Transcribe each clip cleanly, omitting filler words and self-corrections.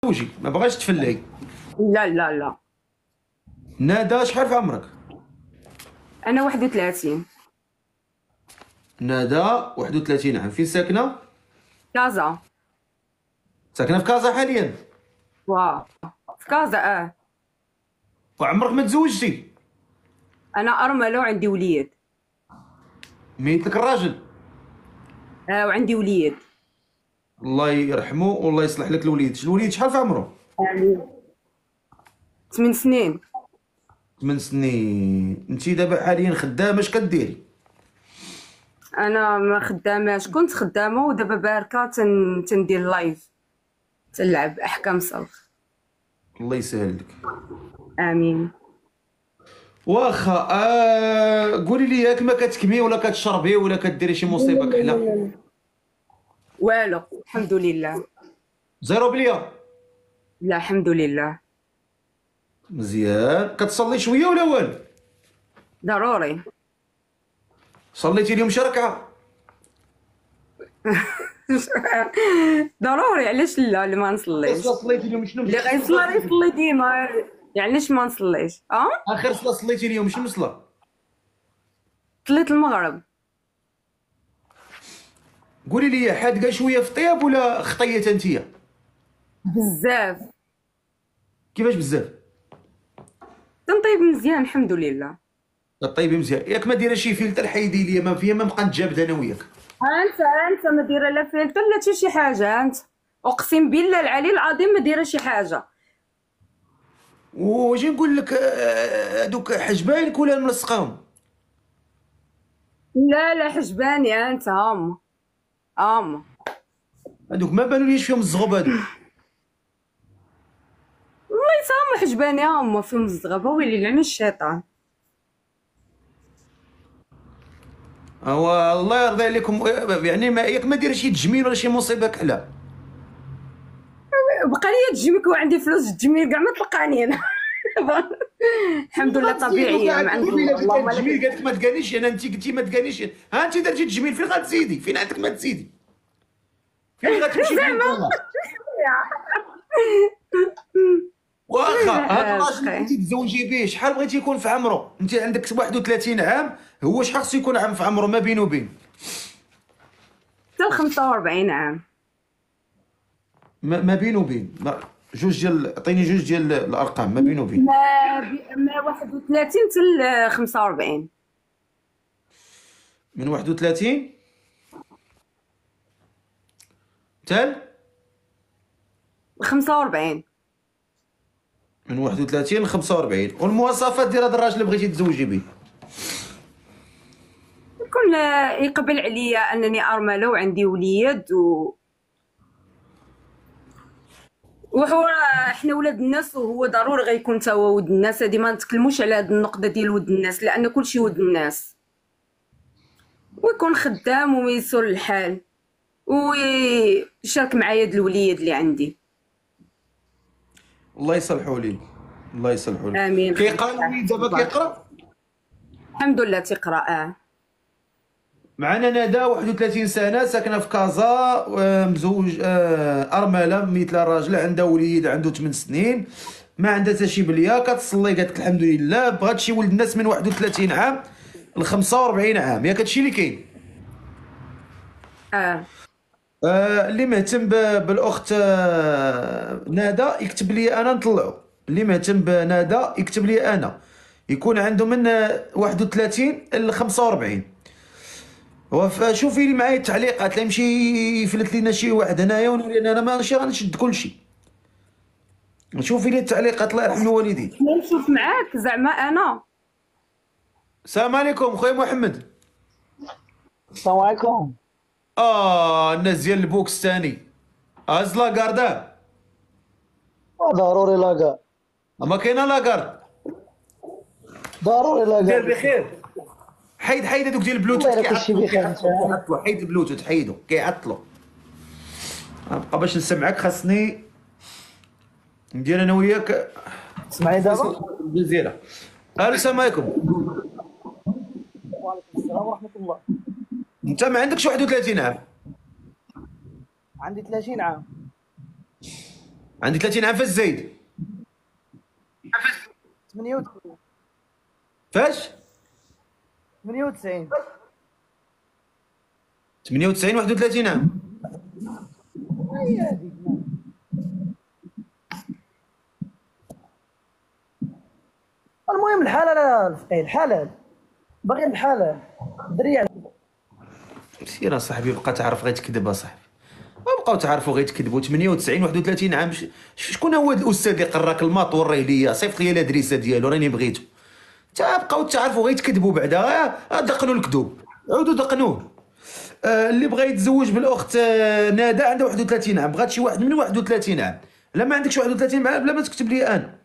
تزوجي، ما بغاش تفلعي. لا لا لا. ندى شحال في عمرك؟ انا 31. ندى 31 عام. فين ساكنه؟ كازا. ساكنه في كازا حاليا. واه. في كازا وعمرك ما تزوجتي؟ انا ارمله وعندي وليد. ميت لك الراجل. وعندي وليد. الله يرحمه والله يصلح لك الوليد. الوليد شحال في عمره؟ آمين. 8 سنين. 8 سنين. انت دابا حاليا خدامه، اش كديري؟ انا ما خداماش، كنت خدامه ودابا باركه تندير لايف، تلعب احكام صلخ. الله يسهل لك. امين. واخا قولي لي، ياك ما كتكمي ولا كتشربي ولا كديري شي مصيبه كحله؟ والو الحمد لله. زيرو بليا. لا الحمد لله. مزيان. كتصلي شويه ولا والو؟ ضروري. صليتي اليوم شركعه؟ ضروري، علاش لا اللي ما نصليش؟ اخر صلاه صليتي اليوم شنو؟ اللي غيصلي راه يصلي ديما، يعني علاش ما نصليش؟ اخر صلاه صليتي اليوم شنو صلاه؟ صليت المغرب. قولي لي، حادقه شويه في الطياب ولا خطيه انتيا؟ بزاف. كيفاش بزاف؟ تنطيب مزيان الحمد لله. طيبي مزيان. ياك ما دايره شي فلتر حيدي لي ما فيها، ما نبقى نتجابد انا وياك. انت ما دايره لا فلتر لا حتى شي حاجه. انت اقسم بالله العلي العظيم ما دايره شي حاجه. وجي نقول لك هذوك حجبانك ولا ملصقاهم؟ لا لا حجباني انت هم. هذوك ما بانوا ليش فيهم الزغب هذوك. والله يسامح حجباني هم فيهم الزغبه، ويلي لعن الشيطان. هو الله يرضي عليكم. يعني ما ياك ما دايره شي تجميل ولا شي مصيبه كحله؟ بقى لي تجمك وعندي فلوس التجميل كاع ما تلقاني انا. الحمد لله طبيعيه من عند الله، اللهم لك التجميل قالت لك ما تقانيش انا، انت قلتي ما تقانيش. ها انت درتي التجميل، فين غتزيدي؟ فين عندك ما تزيدي؟ فين غتمشي بحال الله؟ واخا هذا الراجل اللي بغيتي تزوجي به شحال بغيتي يكون في عمره؟ انت عندك 31 عام، هو شحال خصو يكون عام في عمره ما بينه وبين؟ حتى 45 عام. ما بينه وبين جوج ديال، عطيني جوج ديال الارقام ما بينه وبين. ما 31 حتى 45. من 31 تال 45. من 31 ل 45. والمواصفات ديال هذا الراجل اللي بغيتي تزوجي به؟ يكون يقبل عليا انني ارمله وعندي وليد وهو احنا ولاد الناس، وهو ضروري غيكون تا هو ولد الناس. هادي ما نتكلموش على هاد النقطه ديال ولد الناس، لان كلشي ولد الناس. ويكون خدام وميسور الحال ويشارك معايا هاد الوليد اللي عندي. الله يصلحوا لي. الله يصلحوا لك. امين. كيقرا الوليد دابا؟ كيقرا الحمد لله تيقرا. معنا ندى 31 سنه، ساكنه في كازا، مزوج، ارمله مثل الراجل، عندها وليد عنده 8 سنين، ما عندها حتى شي بليه، كتصلي قالت لك الحمد لله. بغات شي ولد الناس من 31 عام ل 45 عام، ياك هادشي اللي كاين. اللي مهتم بالاخت ندى يكتب لي انا نطلعو. اللي مهتم بندى يكتب لي انا. يكون عنده من 31 ل 45. شوفي لي معايا التعليقات، لا يمشي يفلت لينا شي واحد هنايا ونولي انا ماشي غنشد كلشي. شوفي لي التعليقات الله يرحم والديك. نشوف معاك زعما انا. السلام عليكم خويا محمد. السلام عليكم. الناس ديال البوكستاني. هاز لاكارد. ضروري لاكار. ما كاينه لاكارد. ضروري دير لاكار. بخير. حيد هذوك ديال البلوتوث والله الا كلشي بخير. كيعطلوا. حيد البلوتوث، حيدو كيعطلوا. بقى باش نسمعك خاصني ندير انا وياك. تسمعني دابا؟ جزيره. السلام عليكم. وعليكم السلام ورحمة الله. انت ما عندكش 31 عام؟ عندي 30 عام. عندي 30 عام فاش زايد 98 فاش 98 98 31 عام. هي هذيك. المهم الحلال الفقيه الحلال باغي الحلال الدريه. سير اصاحبي بقى تعرف غير تكذب اصاحبي، وبقاو تعرفوا غير تكذبوا. 98 31 عام. شكون هو الاستاذ اللي قراك الماط وريه ليا صيفط لي الادريسه ديالو راني بغيتو. بقاو تعرفوا غير تكذبوا بعدا. دقنوا الكذوب، عودوا دقنوه. اللي بغى يتزوج بالاخت ندى عندها 31 عام، بغات شي واحد من 31 عام. لا ما عندكش 31 عام بلا ما تكتب لي انا.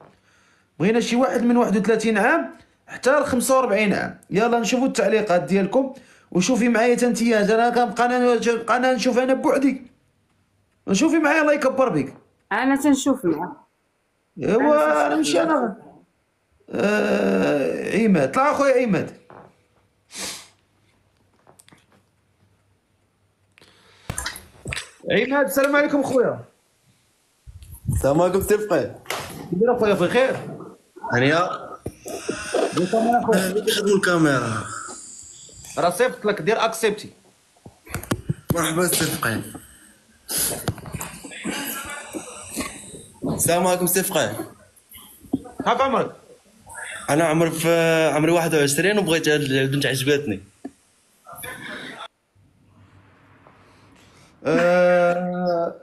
بغينا شي واحد من 31 عام حتى ل 45 عام. يلا نشوفوا التعليقات ديالكم وشوفي معايا تنتيا. انا كنبقى انا نشوف انا بوحدي. نشوفي معايا الله يكبر بك. انا تنشوف معاك. ايوا انا ماشي انا. عماد طلع اخويا عماد. عماد السلام عليكم خويا. السلام عليكم سي فقيه. كي داير اخويا بخير؟ هانيه نخدموا الكاميرا. راه صيفط لك دير اكسبتي. مرحبا سي فقيه. السلام عليكم سي فقيه. هاك عمرك؟ انا عمري 21 وبغيت هاد البنت عجبتني.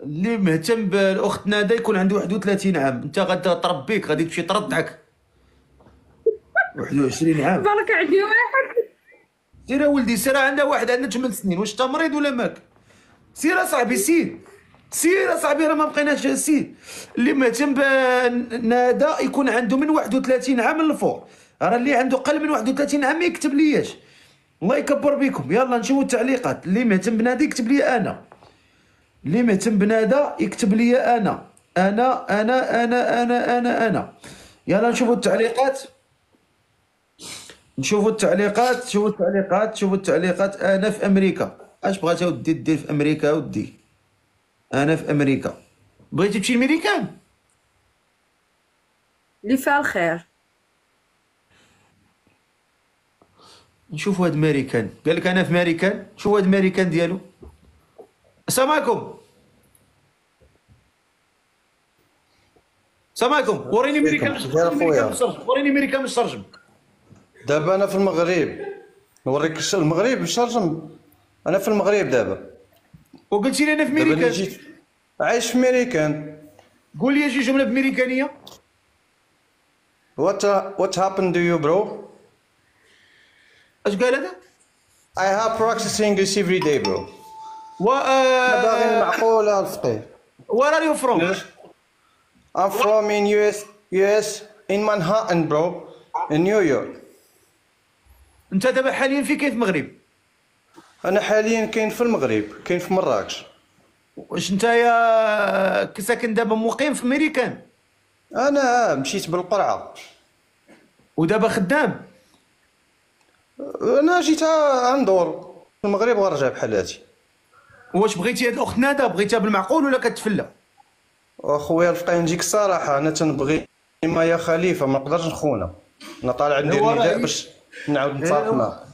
اللي مهتم بالاخت ندى يكون عنده 31 عام. انت غادي تربيك غادي تمشي تردعك 21 عام. بارك عندي واحد. سير ولدي سير. عندها واحد عندها 8 سنين. واش انت مريض ولا ماك؟ سير اصاحبي سير. سير اصاحبي راه ما بقيناش. سير. اللي مهتم بندى يكون عنده من 31 عام للفوق. راه اللي عنده قل من 31 عام ما يكتب لياش. الله يكبر بكم. يلا نشوفوا التعليقات. اللي مهتم بنادى يكتب لي انا. اللي مهتم بنادى يكتب لي انا. انا. يلا نشوفوا التعليقات. شوفوا التعليقات. انا في امريكا. اش بغيتي ودي دير في امريكا ودي؟ انا في امريكا. بغيتي تمشي لميريكان؟ اللي فيها الخير. نشوفوا هاد ماريكان. قال لك انا في ماريكان. شوفوا هاد ماريكان ديالو. السلام عليكم. السلام عليكم. وريني ميريكان. وريني ميريكان مشرجم. دابا انا في المغرب. نوريك المغرب مشرجم. انا في المغرب دابا. وقلتي لي انا في دابا ميريكان. جيت عايش في ميريكان. قول لي شي جمله بميريكانيه. What happened to you bro? اش قال هذا؟ I have practiced English every day bro. أنا باغي المعقولة الفقيه. Where are you from? I'm from in US in Manhattan bro in New York. انت دابا حاليا في كاين في المغرب؟ انا حاليا كاين في المغرب كاين في مراكش. واش نتايا ساكن دابا مقيم في ميريكان؟ انا مشيت بالقرعة. ودابا خدام؟ انا جيت غندور في المغرب وغنرجع بحال هاتي. واش بغيتي هاد الاخت ندى بغيتيها بالمعقول ولا كتفلى؟ اخويا الفقيه نجيك الصراحه انا تنبغي مايا خليفه ما نقدرش نخونها. انا طالع ندير نداء باش نعاود نتصافى معاها.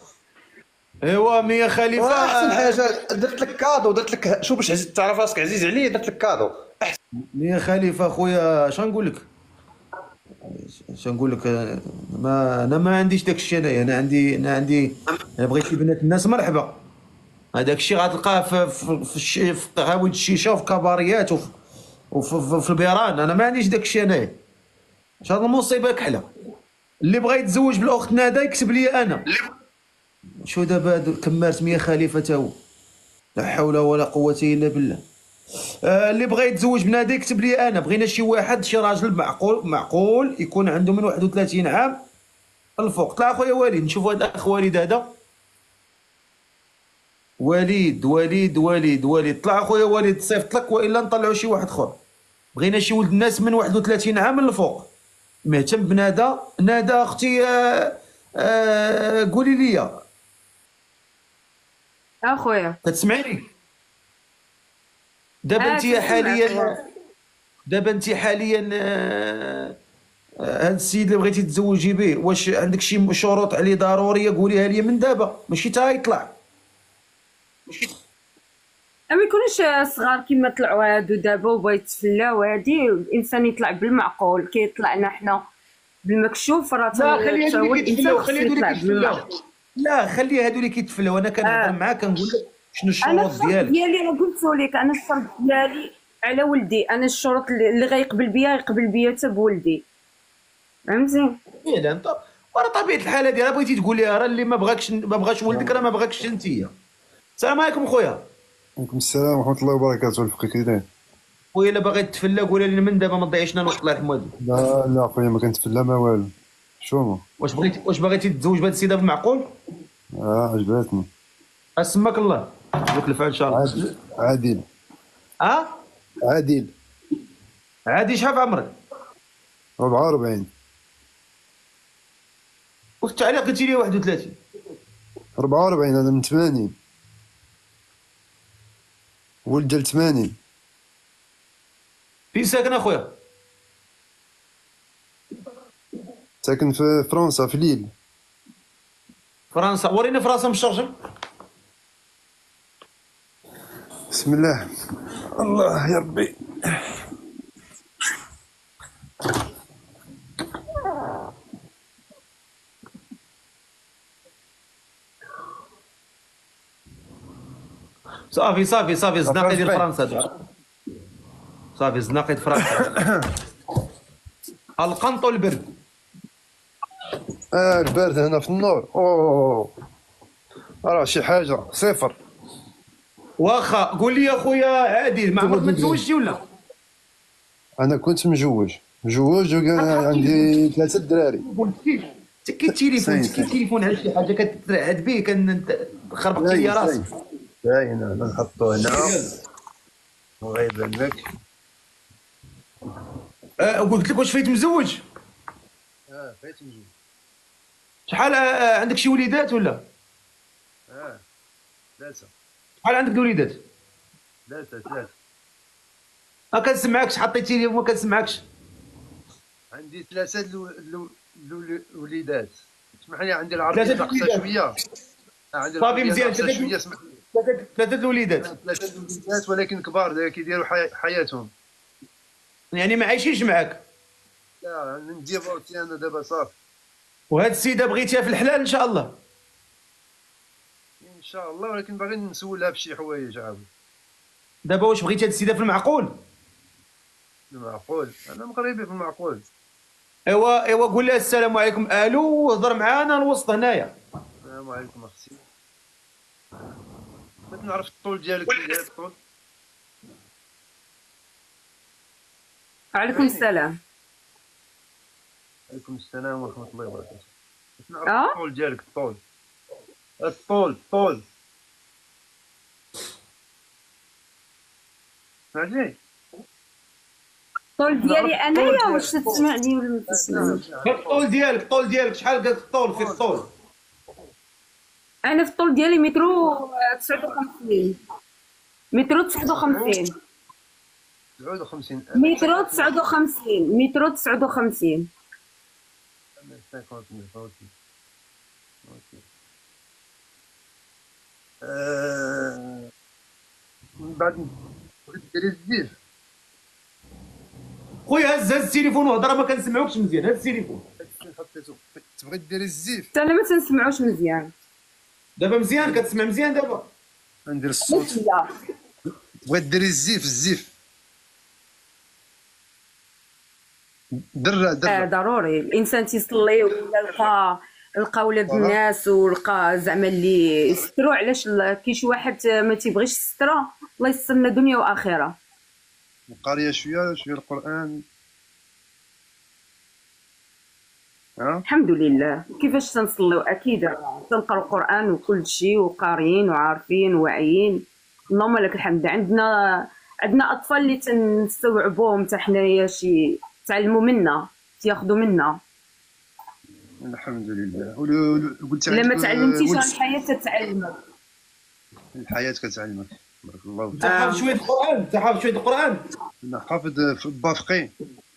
ايوا ميا خليفه. احسن حاجه درت لك كادو درت لك شوف باش تعرف راسك عزيز عليا درت لك كادو. ميا خليفه خويا اش غنقول لك؟ انا ما عنديش داك الشيء. انا عندي انا بغيت شي بنات الناس مرحبا. هذاك الشيء غتلقاه في قهاوي الشيشه وفي كباريات وفي البيران. انا ما عنديش داك الشيء انايا. اش هاد المصيبه كحله. اللي بغى يتزوج بالاخت ندى يكتب لي انا. شو دابا كمارت ميا خليفه تا هو. لا حول ولا قوه الا بالله. اللي بغى يتزوج بنادى يكتب لي انا. بغينا شي واحد شي راجل معقول يكون عنده من 31 عام الفوق. طلع اخويا وليد. نشوفوا هذا اخ وليد. هذا وليد. طلع اخويا وليد صيفط لك والا نطلعوا شي واحد اخر. بغينا شي ولد الناس من 31 عام للفوق مهتم بندى. ندى اختي قولي لي اخويا كتسمعيني؟ دابا انت حاليا دابا انت حاليا هاد السيد اللي بغيتي تزوجي به، واش عندك شي شروط عليه ضروريه؟ قوليها لي من دابا، ماشي تا يطلع. ما يكونوش صغار كيما طلعوا هادو دابا وبغا يتفلا، وهادي الانسان يطلع بالمعقول. كيطلعنا حنا بالمكشوف راه لا خلي حتى هادو هو اللي الانسان كيتفلاو، خصو خلي هادو اللي يطلع كيتفلاو. بالمعقول. لا خلي هادو اللي كيتفلاو، انا كنهضر معاك كنقول لك شنو انا الشروط الشرط ديالك. ديالي راه قلتو لك، انا الشرط ديالي على ولدي، انا الشروط اللي غيقبل بيا يقبل بيا حتى بولدي، فهمتي؟ لا انت وراه طبيعه الحال هادي، راه بغيتي تقول لي راه اللي ما بغاش ولدك راه ما بغاكش انتيا. السلام عليكم خويا. عليكم السلام ورحمة الله وبركاته. الفقي كي داير؟ خويا الا باغي تفلا قولها لي من دابا، ما تضيعش لنا الوقت الله يرحم والديك. لا لا خويا ما كنتفلا ما والو. شومو. واش بغيتي تتزوج بهاد السيده بالمعقول؟ عجباتني. اسمك الله يجيك الفعل ان شاء الله. عادل. اه عادل. عادي، شحال في عمرك؟ 44. وفي التعليق قلتي لي 31. 44 أنا من 80. ولد ديال 80. فين ساكن اخويا؟ ساكن في فرنسا في ليل. فرنسا، وريني فرنسا مشرشم. بسم الله. الله يا ربي. صافي الزناقي ديال فرنسا دابا. صافي الزناقي ديال فرنسا. القنط والبرد. البرد هنا في النور. اوه راه شي حاجة صفر. واخا قول لي يا خويا عادل، ما عمرك ما تزوجتي ولا؟ أنا كنت مجوج وكان عندي 3 دراري. تكي التليفون على شي حاجه كترعد به خربقت لي راسك. باين هنا نحطو هنا وغيبان لك. قلت لك واش فايت مزوج؟ فايت مجوج. شحال عندك شي وليدات ولا؟ 3. شحال عندك وليدات؟ 3. ما كنسمعكش، حطيتي لي وما كنسمعكش. عندي 3 وليدات. اسمح لي عندي العربية 3 ناقصة وليدات. شوية. عندي صافي العربية مزيان. ناقصة شوية. 3 الوليدات 3 وليدات ولكن كبار كيديروا حياتهم. يعني ما عايشينش معاك. لا نديفورتي أنا دابا صافي. وهاد السيده بغيتيها في الحلال ان شاء الله؟ إن شاء الله، ولكن باغي نسولها بشي حوايج عاود. دابا واش بغيتي هاد السيده في المعقول؟ المعقول أنا مغربي في المعقول. ايوا قول لها السلام عليكم الو وهضر معانا الوسط هنايا. السلام عليكم أختي. بغيت نعرف الطول ديالك. الطول. وعليكم السلام. عليكم السلام ورحمة الله وبركاته. بغيت نعرف اه الطول ديالك. الطول. سمعتني؟ الطول ديالي انايا واش تسمعني ولا ما تسمعنيش؟ الطول ديالك شحال قالت الطول؟ في الطول انا في الطول ديالي مترو 59. مترو 59. 59. مترو 59. مترو 59. 59. اوكي. من بعد بغيت ديري الزيف. خويا هز التليفون وهضر، ما كنسمعوكش مزيان. هز التليفون. حطيتو. تبغي ديري الزيف. انا ما تنسمعوش مزيان. دابا مزيان كتسمع مزيان دابا؟ ندير الصوت. مزيان. بغيت ديري الزيف. درة. ضروري الانسان تيصلي ولا لقى ولاد الناس ولقى زعما اللي يسترو. علاش كاين شي واحد ما تيبغيش السترة؟ الله يستر لنا دنيا واخره. القرية شوية القرآن. الحمد لله. كيفاش تنصليو؟ اكيد تنقراو القران وكل شيء وقاريين وعارفين واعيين. اللهم لك الحمد. عندنا اطفال اللي تنستوعبوهم حتى حنايا، شي تعلموا منا، تياخذوا منا. الحمد لله. قلت الا ما تعلمتيش عن الحياه تتعلمك. الحياة كتعلمك. بارك الله فيك. تحافظ شويه القران. انا حافظ في بافقي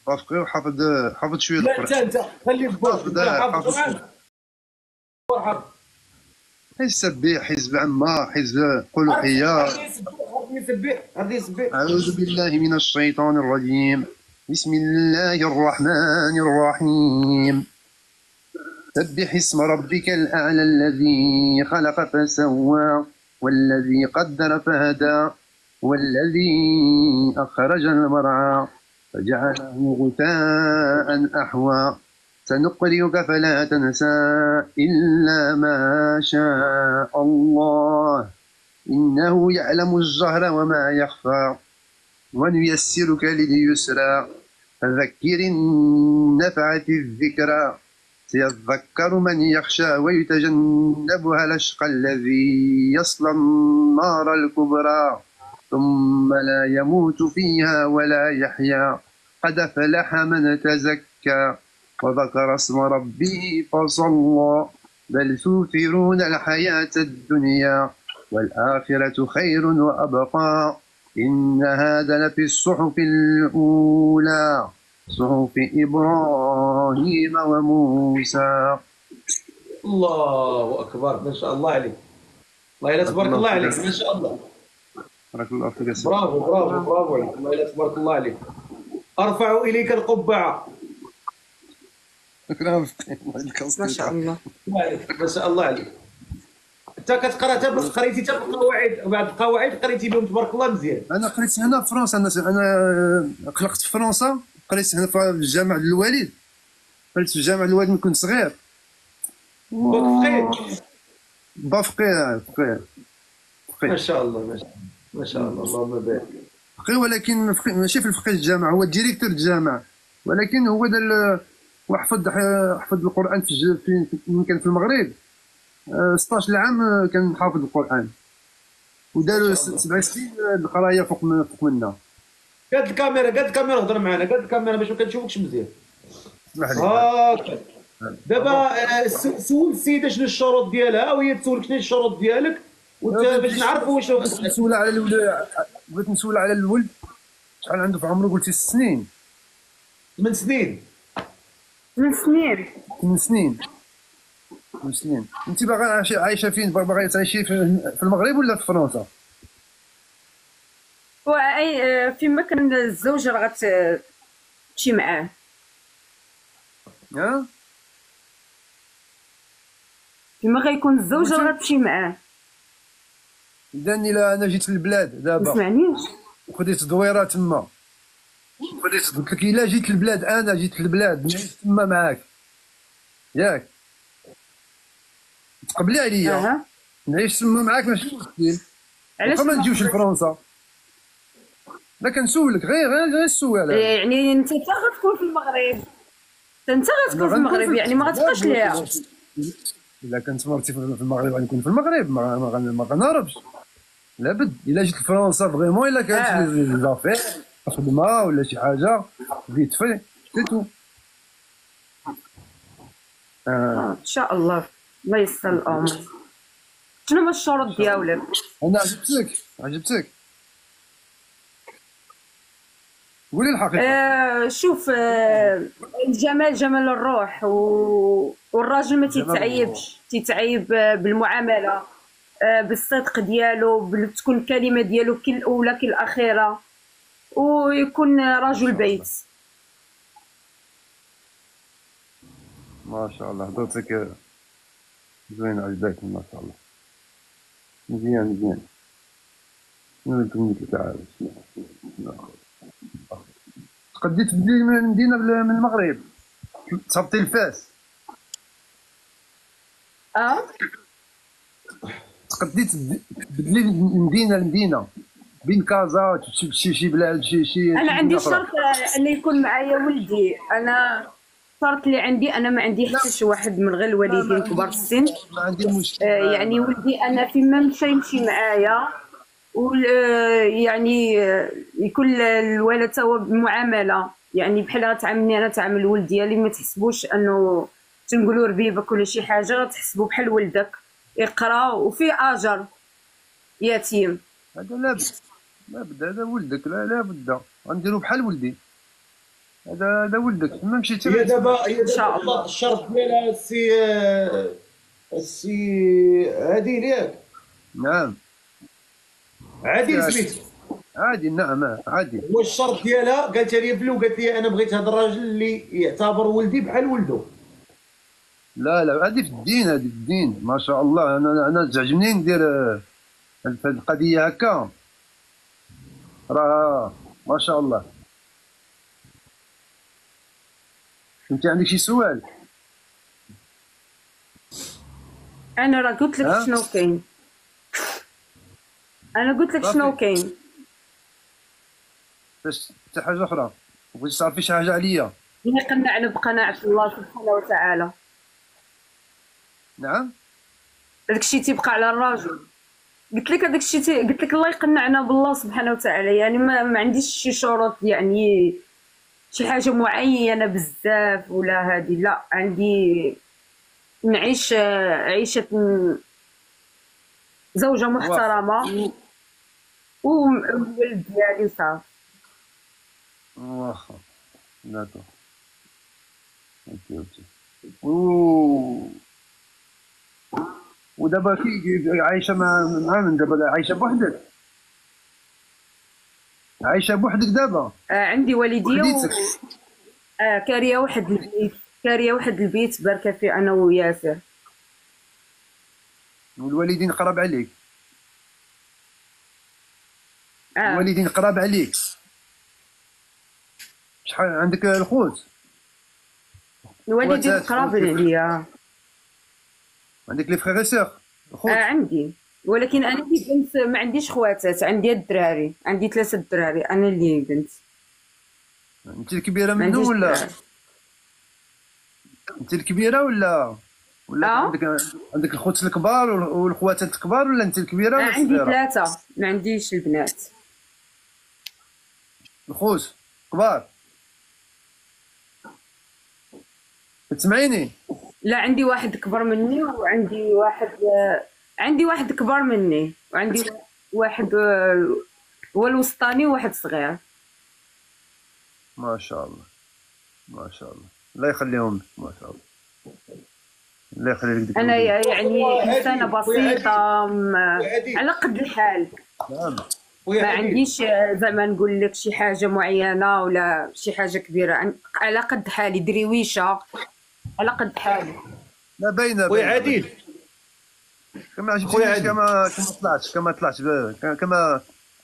وحافظ شويه لا القران. انت خلي حافظ حافظ حافظ القران. حافظ. حزب سبيح، حزب عما، حزب قل وحيا. غادي يسبح. أعوذ بالله من الشيطان الرجيم. بسم الله الرحمن الرحيم. سبح اسم ربك الأعلى الذي خلق فسوى والذي قدر فهدى والذي أخرج المرعى فجعله غثاء أحوى سنقرئك فلا تنسى إلا ما شاء الله إنه يعلم الجهر وما يخفى ونيسرك لليسرى فذكر إن نفعت الذكرى سيذكر من يخشى ويتجنبها الأشقى الذي يصلى النار الكبرى ثم لا يموت فيها ولا يحيا قد أفلح من تزكى وذكر اسم ربه فصلى بل تؤثرون الحياة الدنيا والآخرة خير وأبقى إن هذا لفي الصحف الأولى صحف إبراهيم وموسى. الله اكبر، ما شاء الله عليك. الله يلا تبارك الله عليك، ما شاء الله. بارك الله فيك. برافو برافو برافو عليك، الله يلا تبارك الله عليك. ارفع اليك القبعه. ما شاء الله. ما شاء الله عليك. انت قريتي حتى القواعد، بعد القواعد قريتي بهم تبارك الله مزيان. انا قريت هنا في فرنسا، انا خلقت في فرنسا، قريت هنا في الجامع الوالد، قريت في الجامع الوالد من كنت صغير. بافقي ما شاء الله ما شاء الله اللهم بارك. فقيه، ولكن ماشي في الفقيه الجامع، هو ديريكتور الجامع، ولكن هو دار وحفظ القران في كان في المغرب 16 عام كان حافظ القران، وداروا 7 سنين القرايه فوق منا. قاد الكاميرا هضر معنا، قاد الكاميرا باش ما كنشوفكش مزيان. اسمح لي. هاكا دابا سول السيده شنو الشروط ديالها وهي تسولك شنو الشروط ديالك باش نعرفوا واش بغيت نسول على الولد شحال عنده في عمره؟ قلتي 6 سنين. 8 سنين. 8 سنين. انت باغا عايشه فين؟ باغا تعيشي في المغرب ولا في فرنسا؟ فيما كان الزوج راه غتمشي معاه. فيما غيكون الزوج راه غتمشي معاه. اذا الا انا جيت للبلاد دابا ما سمعنيش. وخديت دويره تما، قلت لك الا جيت للبلاد، انا جيت للبلاد نعيش تما معاك، ياك تقبلي عليا نعيش تما معاك ماشي مشكل. علاش ما نجيوش لفرنسا؟ لا كنسولك غير السؤال. يعني انت غتكون في المغرب، انت غتكون في المغرب، يعني ما غتبقاش ليها. الا كانت مرتي في المغرب غنكون في المغرب، ما غنهربش لابد. الا جيت لفرنسا فريمون، الا كانت لي زافير خدمه ولا شي حاجه فيت في سيتو. ان شاء الله ييسر الامور. شنو هما الشروط ديالك؟ انا عجبتك قولي الحقيقه. شوف، الجمال جمال الروح، والراجل ما تيتعيب بالمعامله، بالصدق ديالو، تكون الكلمه ديالو كي الاولى كي الاخيره، ويكون رجل بيت. ما شاء الله هضرتك زوينه، عجبتني ما شاء الله. مزيان. شنو لك عاود؟ تقدي تبدلي من مدينه من المغرب تصبتي لفاس. تقدي تبدلي مدينه لمدينه بين كازا شي بلاد شي. انا عندي شرط ان يكون معايا ولدي. انا الشرط اللي عندي، انا ما عندي حتى شي واحد من غير الوالدين كبار في السن. ما عندي مشكل. يعني ولدي انا فيما يمشي معايا، يعني يكون الوالد تا هو بالمعامله، يعني بحال غتعاملني انا تعامل الولد ديالي. ما تحسبوش انه تنقولوا ربيبك ولا شي حاجه، تحسبوا بحال ولدك يقرا وفي اجر يتيم. هذا لابد هذا ولدك، لا بد غنديرو بحال ولدي. هذا ولدك ما مشيتي هي دابا شاء الله. الشرط ديالها السي عادل ياك نعم عادل سميتو. عادي. نعم عادي. هو الشرط ديالها قالت لي بلو، قالت لي انا بغيت هذا الراجل اللي يعتبر ولدي بحال ولده. لا هذه في الدين، هذه في الدين ما شاء الله. انا تعجبني ندير هاد القضيه هكا، راه ما شاء الله. انت عندك شي سؤال؟ انا راه قلت لك شنو كاين. انا قلت لك شنو كاين. باش حتى حاجه اخرى بغيتي تعرفي شي حاجه عليا؟ اللي قنعنا بقناعة الله سبحانه وتعالى. نعم داكشي تيبقى على الراجل. قلت لك هذاك الشيء، قلت لك الله يقنعنا بالله سبحانه وتعالى. يعني ما عنديش شي شروط، يعني شي حاجه معينه بزاف ولا هادي، لا عندي نعيش عيشه زوجه محترمه والولد ديالي صافي. واخا داكور. اوكي ودابا كي عايشه مع من دابا؟ عايشه بوحدك؟ عايشه بوحدك دابا؟ عندي والديه وليدتك؟ كاريه واحد البيت، كاريه واحد البيت باركه فيه انا وياسر. والوالدين قراب عليك؟ الوالدين قراب عليك؟ شحال عندك الخوت؟ الوالدين قرابين عليا. عندك لي فخيغ سيغ الخوت؟ عندي، ولكن انا اللي بنت، ما عنديش خواتات، عندي الدراري، عندي 3 دراري، انا اللي بنت. انت الكبيره منهم ولا؟ انت الكبيره ولا عندك الخوت الكبار والخواتات الكبار، ولا انت الكبيره ولا عندي الصغيره؟ 3، ما عنديش البنات. الخوت كبار؟ تسمعيني؟ لا عندي واحد كبر مني، عندي واحد كبر مني، وعندي واحد هو الوسطاني وواحد صغير. ما شاء الله ما شاء الله، الله يخليهم لك. ما شاء الله الله يخلي لك ديك انا الولد. يعني انسانه بسيطه على قد الحال. نعم ما عنديش زعما نقول لك شي حاجه معينه ولا شي حاجه كبيره، على قد حالي، درويشه على قد حالي. لا باينه خويا عادل، كما عجبتنيش،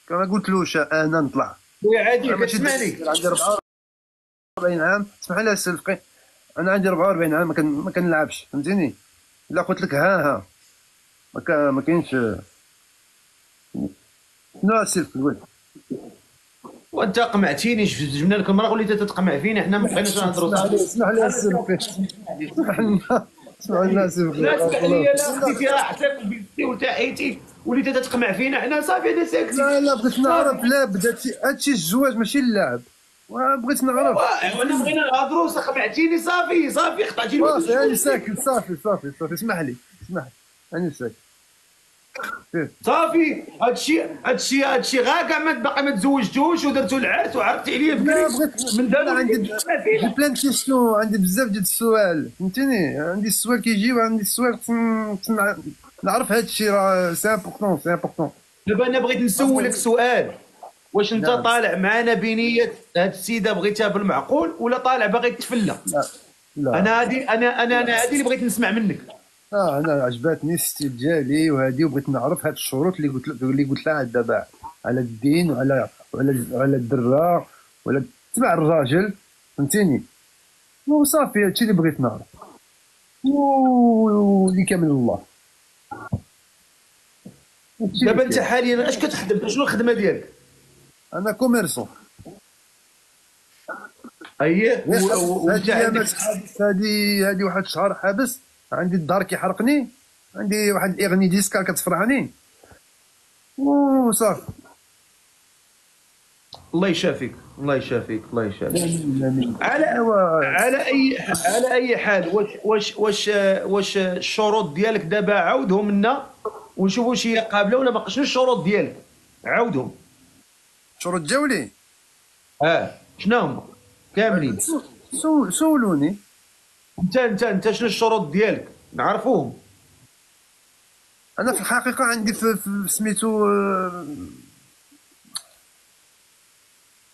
كما قلتلوش انا نطلع. خويا عادل كتسمعني؟ عندي 44 عام، اسمح لي السي الفقيه، انا عندي 44 عام ما كنلعبش، فهمتيني؟ الا قلت لك ها ما كاينش. شنو السي الفقيه؟ وانت قمعتيني، جبنا لك المراه وليت تتقمع فينا، حنا ما بقيناش نهضروا. اسمح لي السي الفقيه، اسمح لنا السي الفقيه. لا خديتي راحتك وبيتي وتحيتي وليت تتقمع فينا، حنا صافي انا ساكتين. لا بغيت نعرف، لا بدات هادشي الزواج ماشي اللعب، بغيت نعرف. وانا بغينا نهضروا، قمعتيني صافي قطعتيني. صافي راني ساكت، صافي اسمح لي راني ساكت. صافي هادشي غا كاع باقي ما تزوجتوش ودرتو العرس وعرفتي عليا بكري من دابا. عندي بلان كيسيون، عندي بزاف ديال السؤال، فهمتيني؟ عندي السؤال كيجي وعندي السؤال خصني نعرف هادشي، راه سي امبورطون. دابا انا بغيت نسولك سؤال، واش انت طالع معنا بنيه هاد السيده بغيتها بالمعقول ولا طالع باغي تفلى؟ لا انا هادي اللي بغيت نسمع منك. انا عجبتني الستيل ديالي وهادي، وبغيت نعرف هاد الشروط اللي قلت لها دابا، على الدين وعلى الدرا وعلى تبع الراجل، فهمتيني؟ وصافي هادشي اللي بغيت نعرف، واللي كامل الله. دابا انت حاليا اش كتخدم؟ شنو الخدمه ديالك؟ انا كوميرسون. اييه هادي واحد الشهر حابس، عندي الدار كيحرقني، عندي واحد الاغني ديسكا كتفرعني وصافي. الله يشافيك. آمين. على اي حال، واش الشروط ديالك دابا عاودهم لنا ونشوفوا واش هي قابله ولا باقي؟ شنو الشروط ديالك؟ عاودهم. شروط جولي؟ شنو هما كاملين؟ سولوني. انت شنو الشروط ديالك نعرفوهم؟ انا في الحقيقه عندي في سميتو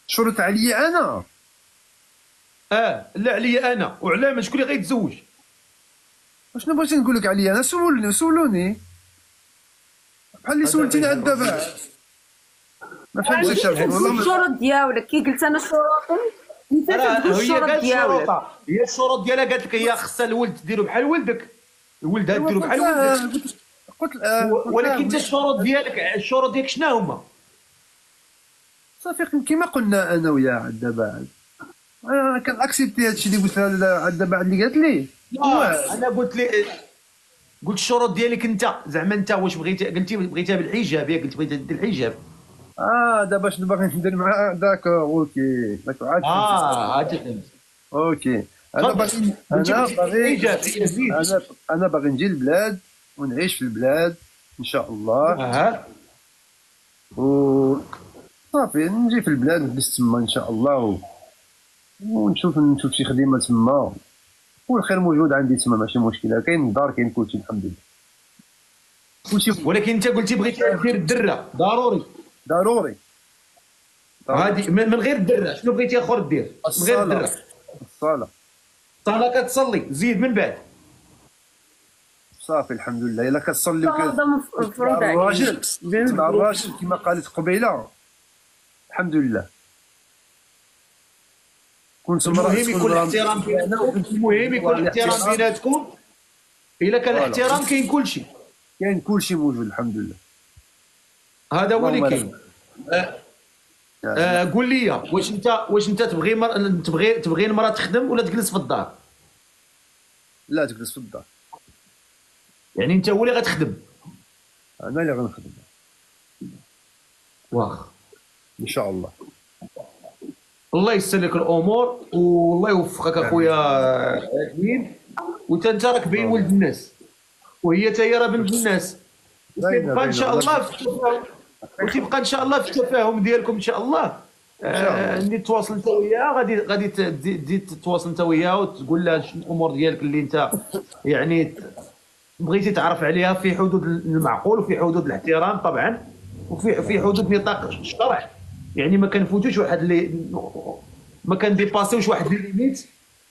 شروط عليا انا. لا عليا انا، وعلاه شكون اللي غيتزوج؟ شنو بغيتي نقول لك عليا انا؟ سولوني بحال اللي سولتيني عاد دابا. ما فهمتش الحين والله. الشروط ديالك كي قلت انا شروطي انت تقول الشروط ديالك. هي الشروط ديالها قالت لك هي خصها الولد ديرو بحال ولدك، الولد ديرو بحال ولدك. قلت ولكن انت الشروط ديالك شنو هما؟ صافي كيما قلنا انا وياه عاد دابا. انا كنأكسبتي هادشي اللي قلت لها عاد دابا اللي قالت لي. انا قلت الشروط ديالك انت، زعما انت واش قلتي بغيتها بالحجاب، ياك قلت بغيتها دير الحجاب. دابا شنو باغي ندير معاه؟ داكور اوكي عاد عاد فهمت. اوكي. انا باغي نجي للبلاد ونعيش في البلاد ان شاء الله. و صافي نجي في البلاد نجلس تما ان شاء الله ونشوف شي خدمه تما، والخير موجود عندي تما ماشي مشكله. كاين الدار كاين كلشي الحمد لله كلشي. ولكن انت قلتي بغيتي دير الدره ضروري. هادي من غير الدره شنو بغيتي اخر دير؟ من غير الدره الصلاه كتصلي زيد من بعد صافي الحمد لله. الا كتصلي هذا الراجل كما قالت قبيله الحمد لله. المهم يكون الاحترام بيننا، المهم يكون الاحترام بيناتكم. الا كان الاحترام كاين كلشي موجود الحمد لله. هذا هو اللي كاين. قول لي واش انت تبغي المراه تخدم ولا تجلس في الدار؟ لا تجلس في الدار. يعني انت هو اللي غتخدم؟ انا اللي غنخدم. واخ ان شاء الله. الله يسر لك الامور والله يوفقك اخويا عثمان. وانت راك باين ولد الناس وهي تا هي راه بنت الناس. وتبقى ان شاء الله في التفاهم، وتبقى ان شاء الله في التفاهم ديالكم ان شاء الله. اللي تواصل انت وياها غادي تزيد تتواصل انت وياها وتقول لها شنو الامور ديالك اللي انت يعني بغيتي تعرف عليها في حدود المعقول وفي حدود الاحترام طبعا، وفي حدود نطاق الشرع. يعني ما كنفوتوش واحد اللي ما كنديباسيوش واحد الليميت،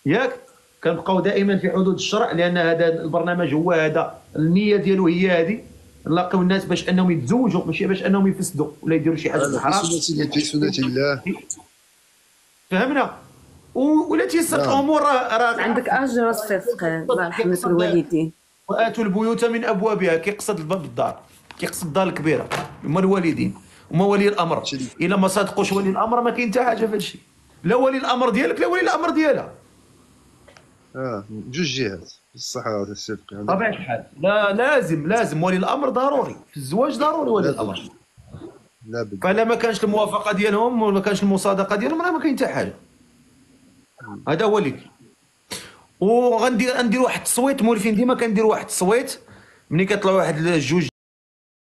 ياك كنبقاو دائما في حدود الشرع، لان هذا البرنامج هو هذا النيه ديالو هي هذه، نلاقيو الناس باش انهم يتزوجوا ماشي باش انهم يفسدوا ولا يديروا شي حاجه حرام. في سنة الله فهمنا. ولا تيسر الامور راه عندك اجر الصدق. الله يرحم الوالدين. واتوا البيوت من ابوابها، كيقصد الباب الدار، كيقصد الدار الكبيره هما الوالدين هما ولي الامر. الا ما صادقوش ولي الامر ما كاين حتى حاجه في هادشي، لا ولي الامر ديالك لا ولي الامر ديالها. جوج جهات الصحه والصدق يعني. طبيعة الحال لا لازم ولي الامر ضروري في الزواج، ضروري ولي الامر. فلا ما كانش الموافقه ديالهم ولا كانش المصادقه ديالهم راه ما كاين حتى حاجه. هذا هو اللي كاين. وغندير واحد التصويت، مولفين ديما كندير واحد التصويت ملي كيطلعوا واحد جوج